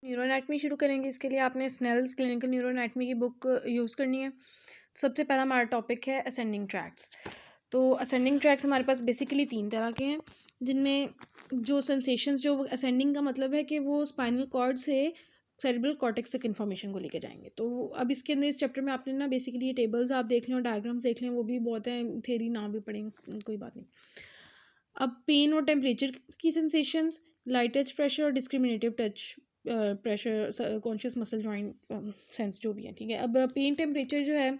Neuro anatomy शुरू करेंगे, इसके लिए आपने स्नेल्स क्लिनिकल न्यूरो एनाटमी की बुक यूज़ करनी है। सबसे पहला हमारा टॉपिक है असेंडिंग ट्रैक्ट्स। तो असेंडिंग ट्रैक्ट्स हमारे पास बेसिकली 3 तरह के हैं, जिनमें जो सेंसेशंस जो असेंडिंग का मतलब है कि वो स्पाइनल कॉर्ड से सेरेब्रल कॉर्टेक्स तक इन्फॉर्मेशन को लेके जाएंगे। तो अब इसके अंदर इस चैप्टर में आपने ना बेसिकली ये टेबल्स आप देख लें और डायग्राम्स देख लें, वो भी बहुत हैं, थ्योरी ना भी पढ़ेंगे कोई बात नहीं। अब पेन और टेम्परेचर की सेंसेशंस, लाइट टच प्रेशर और discriminative touch pressure, conscious muscle joint sense जो भी है, ठीक है। अब पेन टेम्परेचर जो है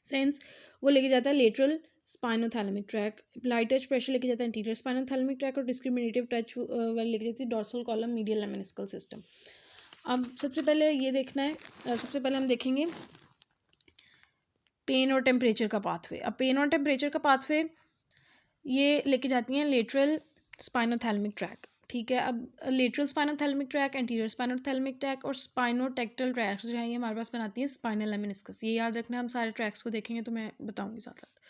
सेंस वो लेके जाता है lateral spinothalamic track, light touch pressure लेके जाता है एंटीरियर स्पाइनोथैलेमिक ट्रैक और डिस्क्रिमिनेटिव टच वाले लेके जाती है डॉर्सल कॉलम मीडियल लेमेनिस्कल सिस्टम। अब सबसे पहले ये देखना है, सबसे पहले हम देखेंगे पेन और टेम्परेचर का पाथवे। अब पेन और टेम्परेचर का पाथवे ये लेके जाती हैं लेटरल स्पाइनोथैलेमिक ट्रैक, ठीक है। अब lateral spinothalamic track, anterior spinothalamic track और स्पाइनोटेक्टल ट्रैक्स जो है ये हमारे पास बनाती हैं स्पाइनल लेमेनिस्कस। ये याद रखना है, हम सारे ट्रैक्स को देखेंगे तो मैं बताऊंगी साथ साथ।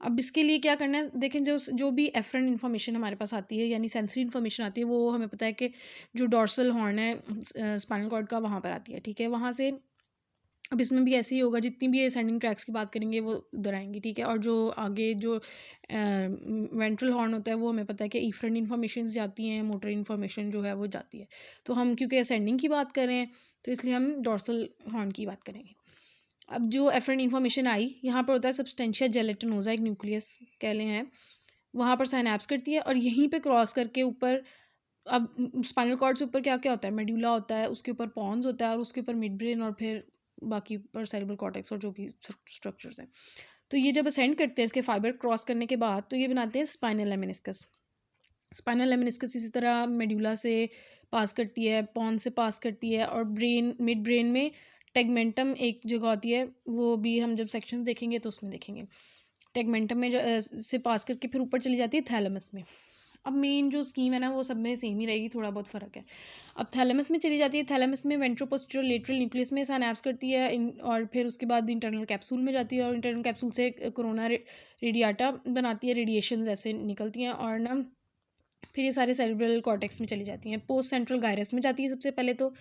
अब इसके लिए क्या करना है, देखें जो भी एफरेंट इन्फॉर्मेशन हमारे पास आती है यानी सेंसरी इन्फॉर्मेशन आती है, वो हमें पता है कि जो डॉर्सल हॉर्न है स्पाइनल कॉर्ड का वहाँ पर आती है, ठीक है। वहाँ से अब इसमें भी ऐसे ही होगा, जितनी भी असेंडिंग ट्रैक्स की बात करेंगे वो उधर आएंगी, ठीक है। और जो आगे जो वेंट्रल हॉर्न होता है वो हमें पता है कि इफरेंट इन्फॉर्मेशन जाती हैं, मोटर इन्फॉर्मेशन जो है वो जाती है। तो हम क्योंकि असेंडिंग की बात कर रहे हैं तो इसलिए हम डॉर्सल हॉर्न की बात करेंगे। अब जो एफरेंट इन्फॉर्मेशन आई, यहाँ पर होता है सब्सटेंशिया जेलेटिनोजा, एक न्यूक्लियस कह लें हैं, वहाँ पर साइनैप्स करती है और यहीं पे क्रॉस करके ऊपर, अब स्पाइनल कॉर्ड से ऊपर क्या क्या होता है, मेड्यूला होता है, उसके ऊपर पॉन्स होता है और उसके ऊपर मिड ब्रेन और फिर बाकी पर सेरेब्रल कॉर्टेक्स और जो भी स्ट्रक्चर्स हैं। तो ये जब असेंड करते हैं इसके फाइबर क्रॉस करने के बाद, तो ये बनाते हैं स्पाइनल लेमेनिस्कस। स्पाइनल लेमेनिस्कस इसी तरह मेड्यूला से पास करती है, पॉन से पास करती है और ब्रेन, मिड ब्रेन में टेगमेंटम एक जगह होती है, वो भी हम जब सेक्शंस देखेंगे तो उसमें देखेंगे। टेगमेंटम में से पास करके फिर ऊपर चली जाती है थैलेमस में। अब मेन जो स्कीम है ना वो सब में सेम ही रहेगी, थोड़ा बहुत फ़र्क है। अब थैलेमस में चली जाती है, थैलेमस में वेंट्रोपोस्टीरियर लेटरल न्यूक्लियस में साइनैप्स करती है और फिर उसके बाद इंटरनल कैप्सूल में जाती है और इंटरनल कैप्सूल से कोरोना रेडियाटा बनाती है, रेडिएशंस ऐसे निकलती हैं और ना फिर ये सारे सेरेब्रल कॉर्टेक्स में चली जाती हैं। पोस्ट सेंट्रल गायरस में जाती है सबसे पहले तो,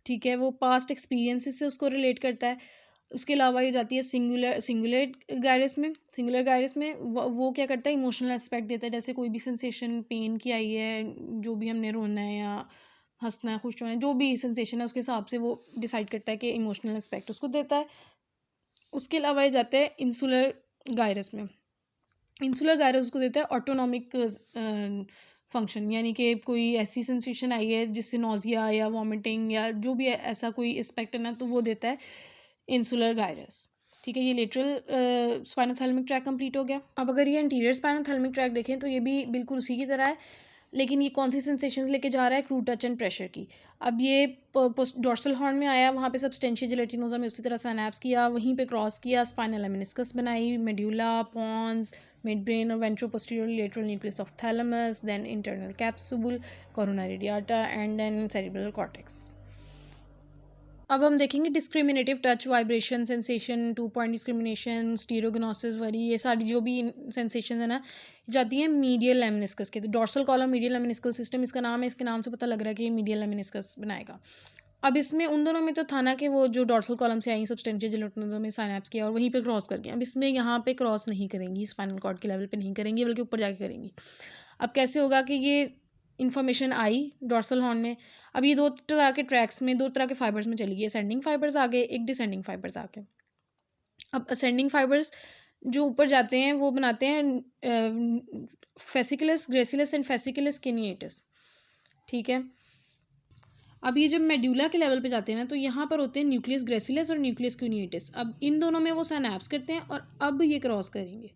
ठीक है। वो पास्ट एक्सपीरियंसेस से उसको रिलेट करता है। उसके अलावा ये जाती है सिंगुलर गायरस में। सिंगुलर गायरस में वो क्या करता है, इमोशनल एस्पेक्ट देता है, जैसे कोई भी सेंसेशन पेन की आई है, जो भी हमने रोना है या हंसना है, खुश होना है, जो भी सेंसेशन है उसके हिसाब से वो डिसाइड करता है कि इमोशनल एस्पेक्ट उसको देता है। उसके अलावा ये जाते हैं इंसुलर गायरस में। इंसुलर गायरस उसको देता है ऑटोनॉमिक फंक्शन, यानी कि कोई ऐसी सेंसेशन आई है जिससे नोजिया या वॉमिटिंग या जो भी ऐसा कोई एस्पेक्ट है ना, तो वो देता है इंसुलर गायरस, ठीक है। ये लेटरल स्पाइनोथैलेमिक ट्रैक कंप्लीट हो गया। अब अगर ये इंटीरियर स्पाइनोथैलेमिक ट्रैक देखें तो ये भी बिल्कुल उसी की तरह है, लेकिन ये कौन सी सेंसेशन लेके जा रहा है, क्रूड टच एंड प्रेशर की। अब ये डॉर्सल हॉर्न में आया, वहाँ पे सब्सटेंशिया जेलेटिनोजा में उसी तरह सैनैप्स किया, वहीं पे क्रॉस किया, स्पाइनल लेमेनिस्कस बनाई, मेड्यूला, पॉन्स, मिड ब्रेन और ventroposterior lateral nucleus of thalamus, then internal capsule, corona radiata and then cerebral cortex. अब हम देखेंगे discriminative touch, vibration, sensation, 2 point discrimination, stereognosis वाली, ये सारी जो भी सेंसेशन है ना, जाती हैं मीडियल लेमिनिस्कस के। तो डॉर्सल कॉलम मीडियल लेमिनिस्कल सिस्टम इसका नाम है, इसके नाम से पता लग रहा है कि ये मीडियल लेमिनिस्कस बनाएगा। अब इसमें उन दोनों में तो था ना कि वो जो डॉर्सल कॉलम से आई सब्सटेंशिया जेलेटिनोजा में साइनैप्स किया और वहीं पे क्रॉस कर गया। अब इसमें यहाँ पे क्रॉस नहीं करेंगी, स्पाइनल कॉर्ड के लेवल पे नहीं करेंगी, बल्कि ऊपर जाके करेंगी। अब कैसे होगा कि ये इन्फॉर्मेशन आई डॉर्सल हॉर्न में, अब ये 2 तरह के ट्रैक्स में, 2 तरह के फाइबर्स में चली गई, असेंडिंग फाइबर्स आ गए, एक डिसेंडिंग फाइबर्स आ गए। अब असेंडिंग फाइबर्स जो ऊपर जाते हैं वो बनाते हैं फेसिकुलस ग्रेसिलस एंड फेसिकुलस किनिएटस, ठीक है। अब ये जब मेड्यूला के लेवल पे जाते हैं ना, तो यहाँ पर होते हैं न्यूक्लियस ग्रेसिलस और न्यूक्लियस क्यूनिएटिस। अब इन दोनों में वो साइनैप्स करते हैं और अब ये क्रॉस करेंगे।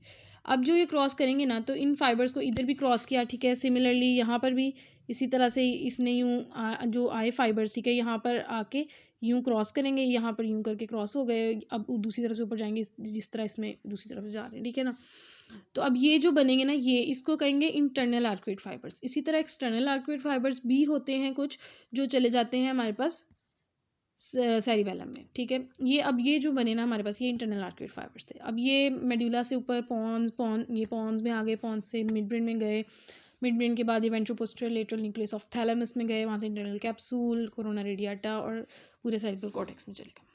अब जो ये क्रॉस करेंगे ना, तो इन फाइबर्स को इधर भी क्रॉस किया, ठीक है। सिमिलरली यहाँ पर भी इसी तरह से इसने यूँ जो आए फाइबर्स, ठीक है, यहाँ पर आके यूँ क्रॉस करेंगे, यहाँ पर यूँ करके क्रॉस हो गए, अब दूसरी तरफ से ऊपर जाएंगे, जिस तरह इसमें दूसरी तरफ से जा रहे हैं, ठीक है ना। तो अब ये जो बनेंगे ना, ये इसको कहेंगे इंटरनल आर्कुएट फाइबर्स। इसी तरह एक्सटर्नल आर्कुएट फाइबर्स भी होते हैं कुछ, जो चले जाते हैं हमारे पास सेरिबेलम में, ठीक है। ये अब ये जो बने ना हमारे पास, ये इंटरनल आर्कुएट फाइबर्स थे। अब ये मेडुला से ऊपर पॉन्स ये पॉन्स में आ गए, पॉन्स से मिड ब्रेन में गए, मिड ब्रेन के बाद ये वेंट्रोपोस्टीरियर लेटरल न्यूक्लियस ऑफ थैलेमस में गए, वहाँ से इंटरनल कैप्सूल, कोरोना रेडिएटा और पूरे सेरिब्रल कॉर्टेक्स में चले गए।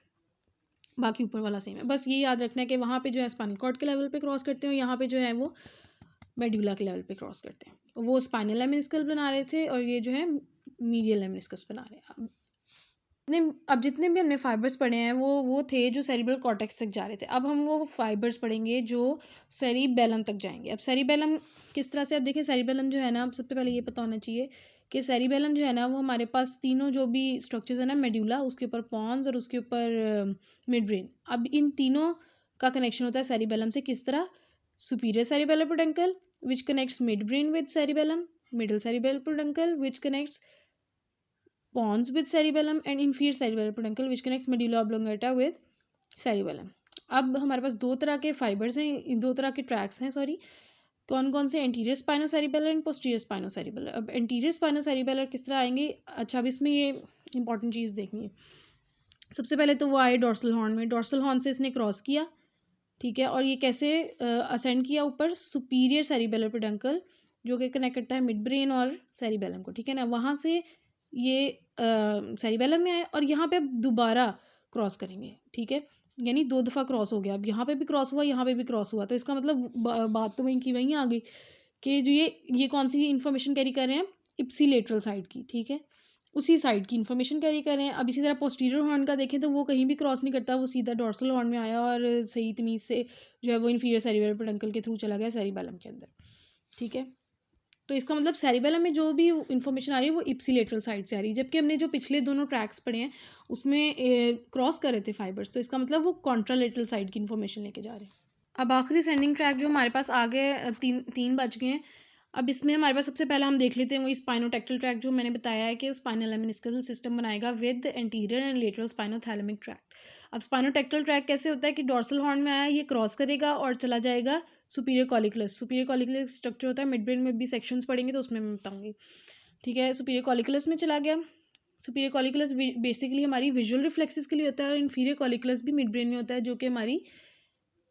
बाकी ऊपर वाला सेम है, बस ये याद रखना है कि वहाँ पे जो है स्पाइनल कॉर्ड के लेवल पे क्रॉस करते हैं, यहाँ पे जो है वो मेडुला के लेवल पे क्रॉस करते हैं। वो स्पाइनल लेमिनिस्कस बना रहे थे और ये जो है मीडियल लेमिनिस्कस बना रहे हैं। अब जितने भी हमने फाइबर्स पढ़े हैं वो थे जो सेरिब्रल कॉर्टेक्स तक जा रहे थे। अब हम वो फाइबर्स पढ़ेंगे जो सेरिबेलम तक जाएंगे। अब सेरिबेलम किस तरह से, अब देखिए सेरिबेलम जो है ना, अब सबसे पहले ये पता होना चाहिए कि सेरिबेलम जो है ना वो हमारे पास तीनों जो भी स्ट्रक्चर्स है ना, मेडुला, उसके ऊपर पॉन्स और उसके ऊपर मिड ब्रेन, अब इन तीनों का कनेक्शन होता है सेरिबेलम से। किस तरह? Superior cerebellar peduncle which connects mid brain with cerebellum, middle cerebellar peduncle which connects pons with cerebellum and inferior cerebellar peduncle which connects medulla oblongata with cerebellum। अब हमारे पास दो तरह के फाइबर्स हैं, दो तरह के ट्रैक्स हैं, सॉरी, कौन कौन से? Anterior spinocerebellar and posterior spinocerebellar. अब एंटीरियर स्पाइनोसेरिबेलर किस तरह आएंगे? अच्छा, अब इसमें ये इंपॉर्टेंट चीज़ देखनी है। सबसे पहले तो वो आए डोर्सल हॉर्न में, डोर्सल हॉर्न से इसने क्रॉस किया, ठीक है, और ये कैसे असेंड किया ऊपर? सुपीरियर सेरिबेलर पेडंकल जो कि कनेक्ट करता है मिड ब्रेन और सेरिबेलम को, ठीक है ना। वहाँ से ये सेरिबेलम में आए और यहाँ पे अब दोबारा क्रॉस करेंगे, ठीक है, यानी दो दफ़ा क्रॉस हो गया। अब यहाँ पे भी क्रॉस हुआ, यहाँ पे भी क्रॉस हुआ, तो इसका मतलब बात तो वहीं की वहीं आ गई कि जो ये कौन सी इन्फॉर्मेशन कैरी कर रहे हैं? इप्सिलेटरल साइड की, ठीक है, उसी साइड की इन्फॉर्मेशन कैरी कर रहे हैं। अब इसी तरह पोस्टीरियर हॉर्न का देखें तो वो कहीं भी क्रॉस नहीं करता, वो सीधा डोर्सल हॉर्न में आया और सही तमीज़ से जो है वो इन्फीरियर सेरिबेलर पेडंकल के थ्रू चला गया सेरिबेलम के अंदर, ठीक है। तो इसका मतलब सेरिबेलम में जो भी इन्फॉर्मेशन आ रही है वो इप्सिलेटरल साइड से आ रही है, जबकि हमने जो पिछले दोनों ट्रैक्स पढ़े हैं उसमें क्रॉस कर रहे थे फाइबर्स, तो इसका मतलब वो कॉन्ट्रालेटरल साइड की इन्फॉर्मेशन लेके जा रहे हैं। अब आखिरी सेंडिंग ट्रैक जो हमारे पास आ गए, तीन बच गए हैं। अब इसमें हमारे पास सबसे पहला हम देख लेते हैं वही स्पाइनोटेक्टल ट्रैक जो मैंने बताया है कि स्पाइनल लेमिनिस्कल सिस्टम बनाएगा with anterior and lateral spinothalamic tract. अब स्पाइनोटेक्टल ट्रैक कैसे होता है कि डोर्सल हॉर्न में आया, ये क्रॉस करेगा और चला जाएगा superior colliculus. Superior colliculus structure होता है, मिड ब्रेन में भी सेक्शंस पढ़ेंगे तो उसमें मैं बताऊंगी, ठीक है। सुपीरियर कॉलिकुलस में चला गया। सुपीरियर कॉलिकुलस बेसिकली हमारी विजुअल रिफ्लेक्सेस के लिए होता है और इन्फीरियर कॉलिकुलस भी मिड ब्रेन में होता है जो कि हमारी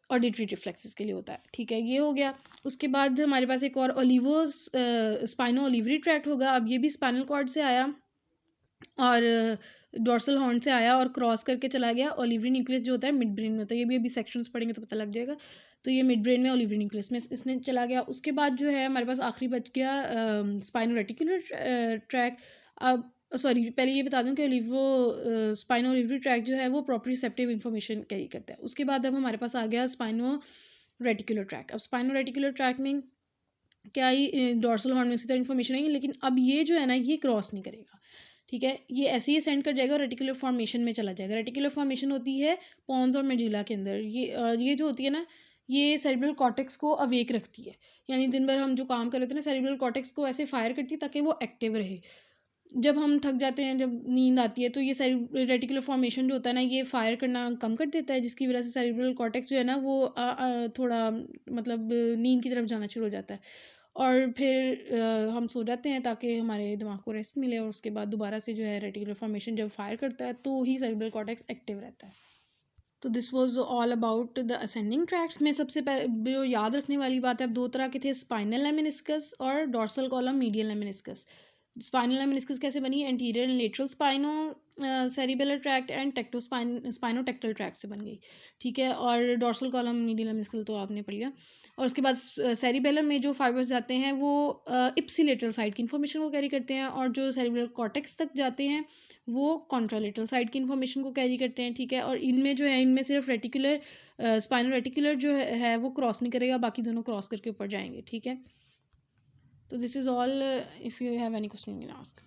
ऑडिटरी रिफ्लेक्सेस के लिए होता है, ठीक है, ये हो गया। उसके बाद हमारे पास एक और स्पाइनो ओलिवरी ट्रैक्ट होगा। अब ये भी स्पाइनल कॉर्ड से आया और डोर्सल हॉर्न से आया और क्रॉस करके चला गया ओलिवरी न्यूक्लियस जो होता है मिड ब्रेन में होता है। ये भी अभी सेक्शंस पढ़ेंगे तो पता लग जाएगा। तो ये मिड ब्रेन में ओलिवरी न्यूक्लियस में इसने चला गया। उसके बाद जो है हमारे पास आखिरी बच गया स्पाइनो रेटिकुलर ट्रैक। अब सॉरी, पहले ये बता दूं कि स्पाइनो ओलिवरी ट्रैक जो है वो प्रोप्रियोसेप्टिव इन्फॉर्मेशन कैरी करता है। उसके बाद अब हमारे पास आ गया स्पाइनो रेटिकुलर ट्रैक। अब स्पाइनो रेटिकुलर ट्रैक में क्या ही डोर्सल हॉर्न में उसी तरह इन्फॉर्मेशन आएगी, लेकिन अब ये जो है ना ये क्रॉस नहीं करेगा, ठीक है, ये ऐसे ही सेंड कर जाएगा और रेटिकुलर फॉर्मेशन में चला जाएगा। रेटिकुलर फॉर्मेशन होती है पॉन्स और मेडुला के अंदर। ये जो होती है ना, ये सेरिब्रल कॉर्टेक्स को अवेक रखती है, यानी दिन भर हम जो काम कर रहे होते हैं ना, सेरिब्रल कॉर्टेक्स को ऐसे फायर करती है ताकि वो एक्टिव रहे। जब हम थक जाते हैं, जब नींद आती है, तो ये रेटिकुलर फॉर्मेशन जो होता है ना ये फायर करना कम कर देता है, जिसकी वजह से सेरिब्रल कॉर्टेक्स जो है ना वो थोड़ा मतलब नींद की तरफ जाना शुरू हो जाता है और फिर हम सो जाते हैं ताकि हमारे दिमाग को रेस्ट मिले और उसके बाद दोबारा से जो है रेटिकुलर फॉर्मेशन जब फायर करता है तो ही सेरिब्रल कॉर्टेक्स एक्टिव रहता है। तो this was all about the ascending tracts में। सबसे पहले जो याद रखने वाली बात है, अब दो तरह के थे, स्पाइनल लेमिनिस्कस और dorsal column medial lemniscus. Spinal lemniscus कैसे बनी? Anterior and lateral spinocerebellar tract and spinotectal tract से बन गई, ठीक है, और डोर्सल कॉलम मीडियल लेमिनिस्कस तो आपने पढ़ लिया। और उसके बाद सेरिबेलम में जो फाइबर्स जाते हैं वो इप्सिलेटरल साइड की इन्फॉर्मेशन को कैरी करते हैं और जो सेरिब्रल कॉर्टेक्स तक जाते हैं वो कॉन्ट्रालेटरल साइड की इन्फॉर्मेशन को कैरी करते हैं, ठीक है। और इनमें जो है, इनमें सिर्फ रेटिकुलर स्पाइनल रेटिकुलर जो है वो क्रॉस नहीं करेगा, बाकी दोनों क्रॉस करके ऊपर जाएंगे, ठीक है। तो this is all. If you have any question you can ask.